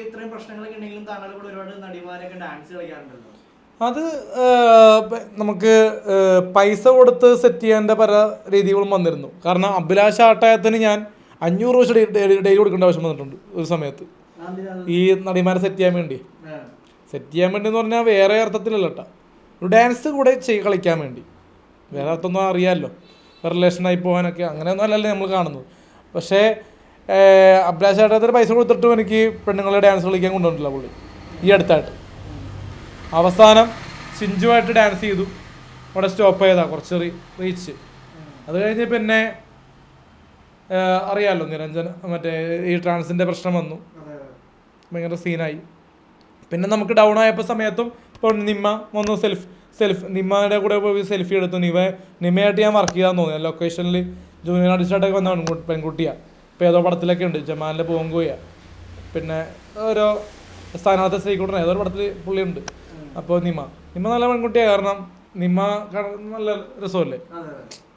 ഇത്രയും പ്രശ്നങ്ങളൊക്കെ ഉണ്ടെങ്കിലും താങ്കൾ കൂടെ ഒരുപാട് നടിമാരൊക്കെ ഡാൻസ് കളിക്കാറുണ്ടല്ലോ. അത് നമുക്ക് പൈസ കൊടുത്ത് സെറ്റ് ചെയ്യാൻ്റെ പല രീതികളും വന്നിരുന്നു. കാരണം അഭിലാഷ് ആട്ടായത്തിന് ഞാൻ 500 രൂപ ഡെയിലി കൊടുക്കേണ്ട ആവശ്യം വന്നിട്ടുണ്ട് ഒരു സമയത്ത്, ഈ നടിമാരെ സെറ്റ് ചെയ്യാൻ വേണ്ടി. സെറ്റ് ചെയ്യാൻ വേണ്ടി എന്ന് പറഞ്ഞാൽ വേറെ അർത്ഥത്തിലല്ല കേട്ടോ, ഒരു ഡാൻസ് കൂടെ കളിക്കാൻ വേണ്ടി. വേറെ അർത്ഥമൊന്നും അറിയാമല്ലോ, റിലേഷനായി പോകാനൊക്കെ അങ്ങനെയൊന്നും അല്ലല്ലോ നമ്മൾ കാണുന്നത്. പക്ഷേ അഭിലാഷ് ആട്ടത്തിന് പൈസ കൊടുത്തിട്ടും എനിക്ക് പെണ്ണുങ്ങളെ ഡാൻസ് കളിക്കാൻ കൊണ്ടുവന്നിട്ടില്ല പുള്ളി ഈ അടുത്തായിട്ട്. അവസാനം ചിഞ്ചുമായിട്ട് ഡാൻസ് ചെയ്തു, അവിടെ സ്റ്റോപ്പ് ചെയ്താ കുറച്ച് റീച്ച്. അത് കഴിഞ്ഞ് പിന്നെ അറിയാമല്ലോ നിരഞ്ജൻ മറ്റേ ഈ ട്രാൻസിൻ്റെ പ്രശ്നം വന്നു, ഭയങ്കര സീനായി. പിന്നെ നമുക്ക് ഡൗൺ ആയപ്പോൾ സമയത്തും ഇപ്പോൾ നിമ്മ വന്നു, നിമ്മയുടെ കൂടെ പോയി സെൽഫി എടുത്തു. നിമ്മയായിട്ട് ഞാൻ വർക്ക് ചെയ്യാൻ തോന്നി. ലൊക്കേഷനിൽ ജൂനിയർ ആർട്ടിസ്റ്റായിട്ടൊക്കെ വന്ന പെൺകുട്ടിയാണ്. ഇപ്പോൾ ഏതോ പടത്തിലൊക്കെ ഉണ്ട്, ജമാലിൻ്റെ പോങ്കോയാണ്. പിന്നെ ഓരോ സ്ഥാനാർത്ഥി ശ്രീകുട്ടൻ ഏതോ പടത്തിൽ പുള്ളിയുണ്ട്. അപ്പോൾ നിമ്മ നല്ല പെൺകുട്ടിയാണ്. കാരണം നിമ്മ നല്ല രസമല്ലേ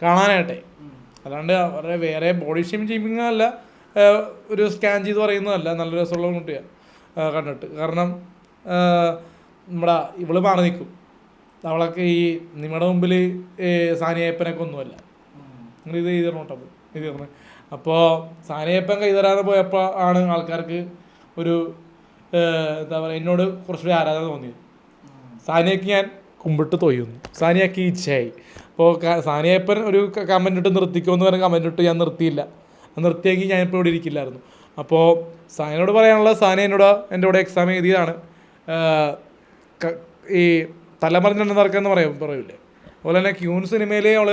കാണാനായിട്ടെ, അല്ലാണ്ട് അവരുടെ വേറെ ബോഡി ഷേമിങ് അല്ല, ഒരു സ്കാൻ ചെയ്ത് പറയുന്നതല്ല. നല്ല രസമുള്ള പെൺകുട്ടിയാണ് കണ്ടിട്ട്. കാരണം നമ്മുടെ ഇവള് മാറി നിൽക്കും, അവളൊക്കെ ഈ നിങ്ങളുടെ മുമ്പിൽ സാനിയപ്പനൊക്കെ ഒന്നുമല്ല. നിങ്ങൾ ഇത് ചെയ്തിരുന്നു. അപ്പോൾ സാനിയപ്പൻ കൈതരാതെ പോയപ്പോൾ ആണ് ആൾക്കാർക്ക് ഒരു എന്താ പറയുക, എന്നോട് കുറച്ചുകൂടി ആരാധന തോന്നിയത്. സാനിയക്ക് ഞാൻ കുമ്പിട്ട് തൊയ്യുന്നു, സാനിയക്ക് ഇച്ഛയായി. അപ്പോൾ സാനിയപ്പൻ ഒരു കമൻ്റ് ഇട്ട് നിർത്തിക്കുമെന്ന് പറഞ്ഞ കമൻ്റ് ഇട്ട് ഞാൻ നിർത്തിയില്ല. നിർത്തിയെങ്കിൽ ഞാനിപ്പോൾ ഇവിടെ ഇരിക്കില്ലായിരുന്നു. അപ്പോൾ സാനിയോട് പറയാനുള്ള, സാനി എൻ്റെ കൂടെ എക്സാം എഴുതിയതാണ്. ഈ തലമറിഞ്ഞെന്ന് നടക്കാന്ന് പറയൂലേ, അതുപോലെ തന്നെ ക്യൂൻ സിനിമയിൽ അവൾ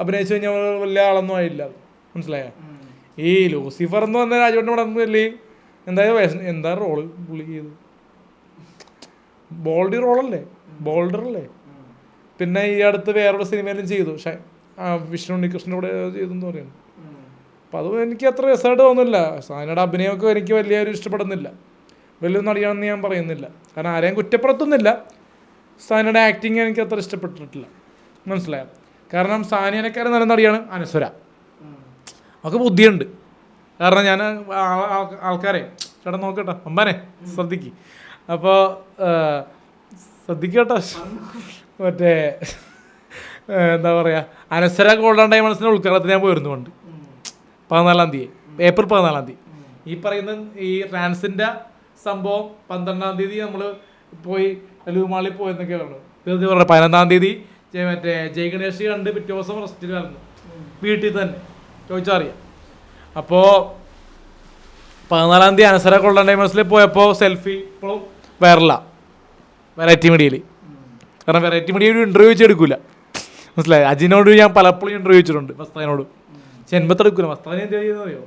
അഭിനയിച്ചു കഴിഞ്ഞാൽ വലിയ ആളൊന്നും ആയില്ല, മനസ്സിലായ. ഈ ലൂസിഫർ എന്ന് പറഞ്ഞ രാജുവിൻ്റെ പടം വലിയ എന്താ റോള് പുള്ളി ചെയ്ത്, ബോൾഡറല്ലേ. പിന്നെ ഈ അടുത്ത് വേറൊരു സിനിമയിലും ചെയ്തു, വിഷ്ണു ഉണ്ണികൃഷ്ണൻ്റെ കൂടെ ചെയ്തെന്ന് പറയുന്നു. അപ്പം അത് എനിക്ക് അത്ര രസമായിട്ട് തോന്നുന്നില്ല. സാനിയുടെ അഭിനയമൊക്കെ എനിക്ക് വലിയൊരു ഇഷ്ടപ്പെടുന്നില്ല, വലിയൊന്നും നടിയാണെന്ന് ഞാൻ പറയുന്നില്ല. കാരണം ആരെയും കുറ്റപ്പെടുത്തുന്നില്ല, സാനിയുടെ ആക്ടിങ് എനിക്ക് അത്ര ഇഷ്ടപ്പെട്ടിട്ടില്ല, മനസ്സിലായോ. കാരണം സാനിയനെക്കാരും നല്ല നടിയാണ് അനശ്വര, അവൾക്ക് ബുദ്ധിയുണ്ട്. കാരണം ഞാൻ ആൾക്കാരെ ചേട്ടാ നോക്കട്ടെ, അമ്പാനെ ശ്രദ്ധിക്ക്. അപ്പോൾ ശ്രദ്ധിക്കട്ടോ, മറ്റേ എന്താ പറയുക, അനശ്വര ഗോൾഡൻ ഡയമണ്ട്സിൻ്റെ ഉദ്ഘാടനത്തിന് ഞാൻ പോയിരുന്നുണ്ട് 14-ാം തീയതി, ഏപ്രിൽ 14-ാം തീയതി. ഈ പറയുന്ന ഈ ട്രാൻസിൻ്റെ സംഭവം 12-ാം തീയതി നമ്മൾ പോയി ലുലുമാളിൽ പോയെന്നൊക്കെ പറഞ്ഞു. തീർച്ചയായും പറഞ്ഞു 15-ാം തീയതി മറ്റേ ജയ് ഗണേഷ് കണ്ട് പിറ്റേ ദിവസം റെസ്റ്റിൽ വന്നു, വീട്ടിൽ തന്നെ ചോദിച്ചാൽ അറിയാം. അപ്പോൾ 14-ാം തീയതി അനശ്വര ഗോൾഡൻ ഡയമണ്ട്സിൽ പോയപ്പോൾ സെൽഫി ഇപ്പോഴും വൈറലാണ് വെറൈറ്റി മീഡിയയിൽ. കാരണം വെറൈറ്റി മീഡിയ ഒരു ഇൻ്റർവ്യൂ വെച്ചെടുക്കില്ല, മനസ്സിലായി. അജിനോട് ഞാൻ പലപ്പോഴും ഇൻ്റർവ്യൂ വെച്ചിട്ടുണ്ട്, വസ്താനോട്. പക്ഷെ എൺപത്തെടുക്കില്ല. വസ്താനെ എന്താ ചെയ്യുന്നറിയോ,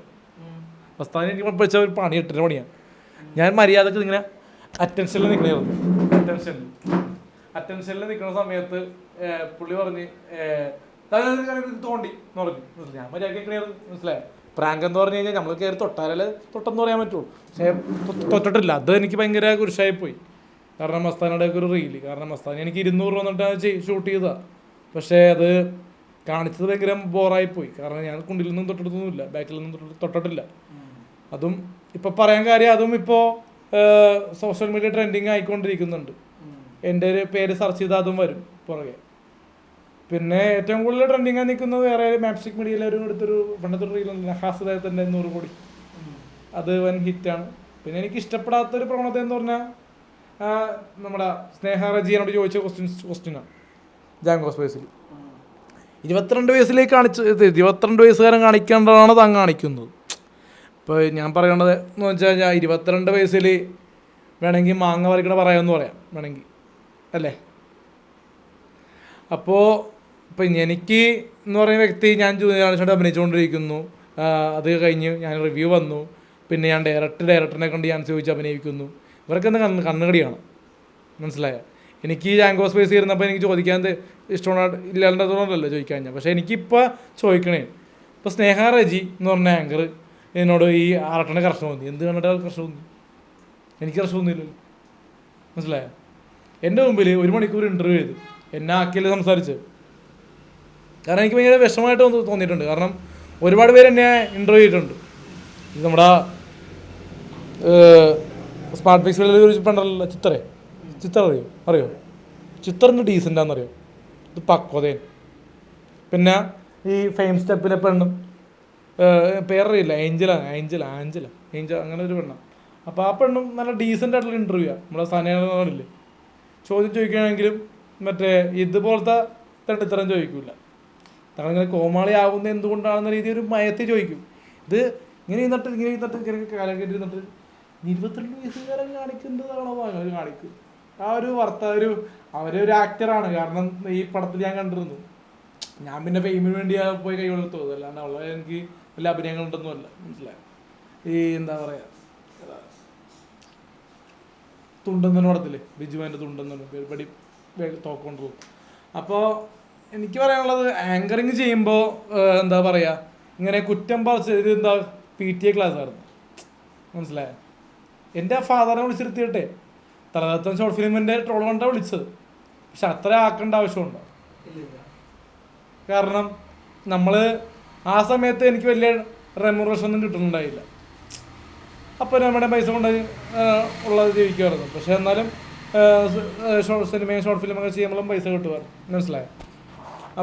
വസ്താനെ എനിക്ക് പഠിച്ച ഒരു പണി 8 പണിയാണ്. ഞാൻ മര്യാദക്ക് ഇങ്ങനെ അറ്റൻഷനിൽ നിൽക്കണമായിരുന്നു. അറ്റൻഷനിൽ നിൽക്കുന്ന സമയത്ത് പുള്ളി പറഞ്ഞ് തോണ്ടി എന്ന് പറഞ്ഞു. ഞാൻ മര്യാദക്ക് നിൽക്കണമായിരുന്നു, മനസ്സിലായി. പ്രാങ്ക് എന്ന് പറഞ്ഞു കഴിഞ്ഞാൽ നമ്മൾ കയറി തൊട്ടാലേ തൊട്ടെന്ന് പറയാൻ പറ്റുള്ളൂ. പക്ഷേ തൊട്ടിട്ടില്ല. അത് എനിക്ക് ഭയങ്കര കുരിശായിപ്പോയി. കാരണം മസ്താനയുടെ ഒക്കെ ഒരു റീല്, കാരണം മസ്താനി എനിക്ക് 200 രൂപ വന്നിട്ട് ഷൂട്ട് ചെയ്തതാണ്. പക്ഷേ അത് കാണിച്ചത് ഭയങ്കര ബോറായിപ്പോയി. കാരണം ഞാൻ കുണ്ടിലൊന്നും തൊട്ടിട്ടൊന്നുമില്ല, ബാക്കിലൊന്നും തൊട്ടിട്ടില്ല. അതും ഇപ്പോൾ പറയാൻ കാര്യം, അതും ഇപ്പോൾ സോഷ്യൽ മീഡിയ ട്രെൻഡിങ് ആയിക്കൊണ്ടിരിക്കുന്നുണ്ട്. എൻ്റെ ഒരു പേര് സെർച്ച് ചെയ്താൽ അതും വരും പുറകെ. പിന്നെ ഏറ്റവും കൂടുതൽ ട്രെൻഡിങ് ആയി നിൽക്കുന്നത് വേറെ മാപ്സ്റ്റിക് മീഡിയയിലെ ഒരു പണ്ടത്തെ റീലുണ്ട്, നഹാസുദായത്തിൻ്റെ 100 കോടി, അത് വൻ ഹിറ്റാണ്. പിന്നെ എനിക്ക് ഇഷ്ടപ്പെടാത്തൊരു പ്രവണത എന്ന് പറഞ്ഞാൽ നമ്മുടെ സ്നേഹ റജിയനോട് ചോദിച്ച ക്വസ്റ്റ്യനാണ് ജാങ്കോസ് ബേസിൽ. 22 വയസ്സുകാരൻ കാണിക്കേണ്ടതാണ് താൻ കാണിക്കുന്നത്. ഇപ്പോൾ ഞാൻ പറയേണ്ടത് എന്ന് വെച്ചാൽ 22 വയസ്സിൽ വേണമെങ്കിൽ മാങ്ങ പറിക്കണ പറയാമെന്ന് പറയാം വേണമെങ്കിൽ, അല്ലേ. അപ്പോൾ ഇപ്പം എനിക്ക് എന്ന് പറയുന്ന വ്യക്തി, ഞാൻ ജൂനിയർ അഭിനയിച്ചുകൊണ്ടിരിക്കുന്നു. അത് കഴിഞ്ഞ് ഞാൻ റിവ്യൂ വന്നു, പിന്നെ ഞാൻ ഡയറക്ടറിനെ കൊണ്ട് ഞാൻ ചോദിച്ച് അഭിനയിക്കുന്നു. ഇവരൊക്കെ എന്താ കണ്ണുകടിയാണ്, മനസ്സിലായ. എനിക്ക് ജാങ്കോ സ്പേസ് ഇരുന്നപ്പോൾ എനിക്ക് ചോദിക്കാൻ ഇല്ലാണ്ടതുകൊണ്ടല്ലോ ചോദിക്കാൻ ഞാൻ. പക്ഷേ എനിക്കിപ്പോൾ ചോദിക്കണേ, ഇപ്പോൾ സ്നേഹ റജി എന്ന് പറഞ്ഞ ആങ്കർ എന്നോട് ഈ ആറട്ടൻ്റെ കർഷണം തോന്നി. എന്ത് കണ്ടിട്ട് കർഷണം തോന്നി? എനിക്ക് കർഷണം തോന്നിയില്ലല്ലോ, മനസ്സിലായ. എൻ്റെ മുമ്പിൽ 1 മണിക്കൂർ ഇൻ്റർവ്യൂ ചെയ്തു, എന്നെ ആക്കിയല്ലേ സംസാരിച്ച്. കാരണം എനിക്ക് ഭയങ്കര വിഷമമായിട്ട് തോന്നിയിട്ടുണ്ട്. കാരണം ഒരുപാട് പേര് എന്നെ ഇൻ്റർവ്യൂ ചെയ്തിട്ടുണ്ട്. ഇത് നമ്മുടെ സ്മാർട്ട് പിക്സലിൽ ഒരു പെണ്ണല്ല ചിത്ര അറിയോ ചിത്രന്ന് ഡീസൻ്റാണെന്നറിയോ? ഇത് പക്വതയും. പിന്നെ ഈ ഫെയിം സ്റ്റെപ്പിലെ പെണ്ണും പേരറിയില്ല, ഏഞ്ചൽ അങ്ങനെ ഒരു പെണ്ണാണ്. അപ്പോൾ ആ പെണ്ണും നല്ല ഡീസൻ്റ് ആയിട്ടുള്ള ഇൻ്റർവ്യൂ ആണ്. നമ്മളെ സനയില്ലേ ചോദ്യം ചോദിക്കുകയാണെങ്കിലും മറ്റേ ഇതുപോലത്തെ തണ്ടിത്തരം ചോദിക്കില്ല. തങ്ങളിങ്ങനെ കോമാളി ആവുന്നത് എന്തുകൊണ്ടാണെന്ന രീതി ഒരു മയത്തിൽ ചോദിക്കും. ഇത് ഇങ്ങനെ ഇങ്ങനെ കാലഘട്ടം ഇരുന്നിട്ട് 22 വയസ്സുകാരൻ കാണിക്കുന്നതാണോ അവർ കാണിക്കും. ആ ഒരു അവരൊരു ആക്ടറാണ്. കാരണം ഈ പടത്തിൽ ഞാൻ കണ്ടിരുന്നു. ഞാൻ പിന്നെ ഫെയിമിന് വേണ്ടി പോയി കൈ കൊടുത്തത്, അല്ലാണ്ട് അവളെ എനിക്ക് വലിയ അഭിനയങ്ങളുണ്ടെന്നുമല്ല. മനസ്സിലായി? ഈ എന്താ പറയുക, തുണ്ടെന്നു പടത്തില്ലേ, ബിജുവിൻ്റെ തുണ്ടെന്നു പടി തോക്കൊണ്ട് പോകും. അപ്പോൾ എനിക്ക് പറയാനുള്ളത്, ആങ്കറിങ് ചെയ്യുമ്പോൾ എന്താ പറയുക, ഇങ്ങനെ കുറ്റം പറച്ച് എന്താ PTA ക്ലാസ് ആയിരുന്നു. മനസ്സിലായ? എൻ്റെ ഫാദറിനെ വിളിച്ചിരുത്തിയിട്ടെ തലതത്വം ഷോർട്ട് ഫിലിമിൻ്റെ ട്രോൾ കൊണ്ടാണ് വിളിച്ചത്. പക്ഷെ അത്ര ആക്കേണ്ട ആവശ്യമുണ്ടോ? കാരണം നമ്മൾ ആ സമയത്ത് എനിക്ക് വലിയ റെമ്യൂറേഷൻ ഒന്നും കിട്ടുന്നുണ്ടായില്ല. അപ്പോൾ നമ്മുടെ പൈസ കൊണ്ട് ഉള്ളത് ജീവിക്കുമായിരുന്നു. പക്ഷെ എന്നാലും ഷോർട്ട് ഫിലിമൊക്കെ ചെയ്യുമ്പോഴും പൈസ കിട്ടുമായിരുന്നു. മനസ്സിലായോ?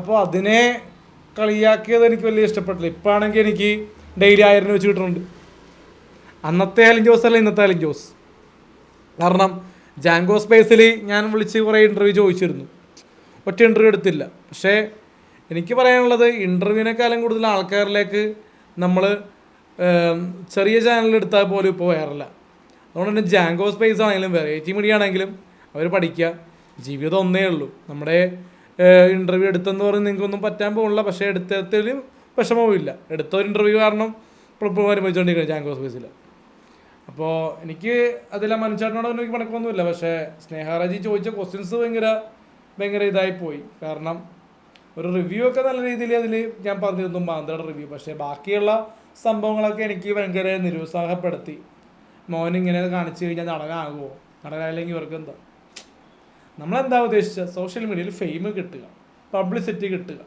അപ്പോൾ അതിനെ കളിയാക്കിയത് എനിക്ക് വലിയ ഇഷ്ടപ്പെട്ടില്ല. ഇപ്പോൾ ആണെങ്കിൽ എനിക്ക് ഡെയിലി 1000 രൂപ വെച്ച് കിട്ടുന്നുണ്ട്. അന്നത്തെ അലിൻ ജോസ് അല്ല ഇന്നത്തെ അലിൻ ജോസ്. കാരണം ജാങ്കോ സ്പേസിൽ ഞാൻ വിളിച്ച് കുറേ ഇൻ്റർവ്യൂ ചോദിച്ചിരുന്നു, ഒറ്റ ഇൻ്റർവ്യൂ എടുത്തില്ല. പക്ഷേ എനിക്ക് പറയാനുള്ളത്, ഇൻ്റർവ്യൂവിനേക്കാളും കൂടുതൽ ആൾക്കാരിലേക്ക് നമ്മൾ ചെറിയ ചാനലെടുത്താൽ പോലും ഇപ്പോൾ വൈറല. അതുകൊണ്ട് തന്നെ ജാങ്കോ സ്പേസ് ആണെങ്കിലും വെറൈറ്റി മീഡിയ ആണെങ്കിലും അവർ പഠിക്കുക. ജീവിതം ഒന്നേ ഉള്ളൂ. നമ്മുടെ ഇൻ്റർവ്യൂ എടുത്തെന്ന് പറഞ്ഞ് നിങ്ങൾക്കൊന്നും പറ്റാൻ പോകില്ല. പക്ഷേ എടുത്തതിൽ വിഷമവും ഇല്ല. എടുത്തൊരു ഇൻ്റർവ്യൂ കാരണം ഇപ്പോൾ അനുഭവിച്ചുകൊണ്ടിരിക്കുന്നത് ജാങ്കോ സ്പേസിൽ. അപ്പോൾ എനിക്ക് അതിലെ മനുഷ്യനോട് എനിക്ക് പണക്കൊന്നുമില്ല. പക്ഷേ സ്നേഹാരാജി ചോദിച്ച ക്വസ്റ്റ്യൻസ് ഭയങ്കര ഇതായിപ്പോയി. കാരണം ഒരു റിവ്യൂ ഒക്കെ നല്ല രീതിയിൽ അതിൽ ഞാൻ പറഞ്ഞിരുന്നു, മാന്ത്രയുടെ റിവ്യൂ. പക്ഷേ ബാക്കിയുള്ള സംഭവങ്ങളൊക്കെ എനിക്ക് ഭയങ്കര നിരുത്സാഹപ്പെടുത്തി. മോനിങ്ങനെ കാണിച്ചു കഴിഞ്ഞാൽ നടനാകുമോ? നടനായില്ലെങ്കിൽ ഇവർക്ക് എന്താ? നമ്മളെന്താ ഉദ്ദേശിച്ചത്? സോഷ്യൽ മീഡിയയിൽ ഫെയിം കിട്ടുക, പബ്ലിസിറ്റി കിട്ടുക.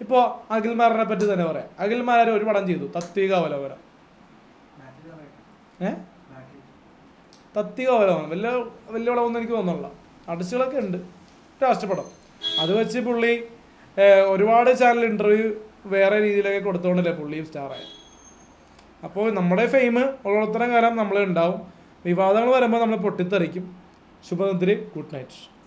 ഇപ്പോൾ അഖിൽമാരനെ പറ്റി തന്നെ പറയാം. അഖിൽമാരെ ഒരു പടം ചെയ്തു, തത്വിക അവലോകനം. തത്വിക അവലോകനം വലിയ പടമൊന്നും എനിക്ക് തോന്നുന്നില്ല. ആർട്ടിസ്റ്റുകളൊക്കെ ഉണ്ട്. രാഷ്ട്രപടം അത് വെച്ച് പുള്ളി ഒരുപാട് ചാനൽ ഇൻ്റർവ്യൂ വേറെ രീതിയിലൊക്കെ കൊടുത്തുകൊണ്ടല്ലേ പുള്ളിയും സ്റ്റാറായി. അപ്പോൾ നമ്മുടെ ഫെയിം ഉള്ളിടത്തോളം കാലം നമ്മൾ ഉണ്ടാവും. വിവാദങ്ങൾ വരുമ്പോൾ നമ്മൾ പൊട്ടിത്തെറിക്കും. ശുഭനിദ്ര, ഗുഡ് നൈറ്റ്.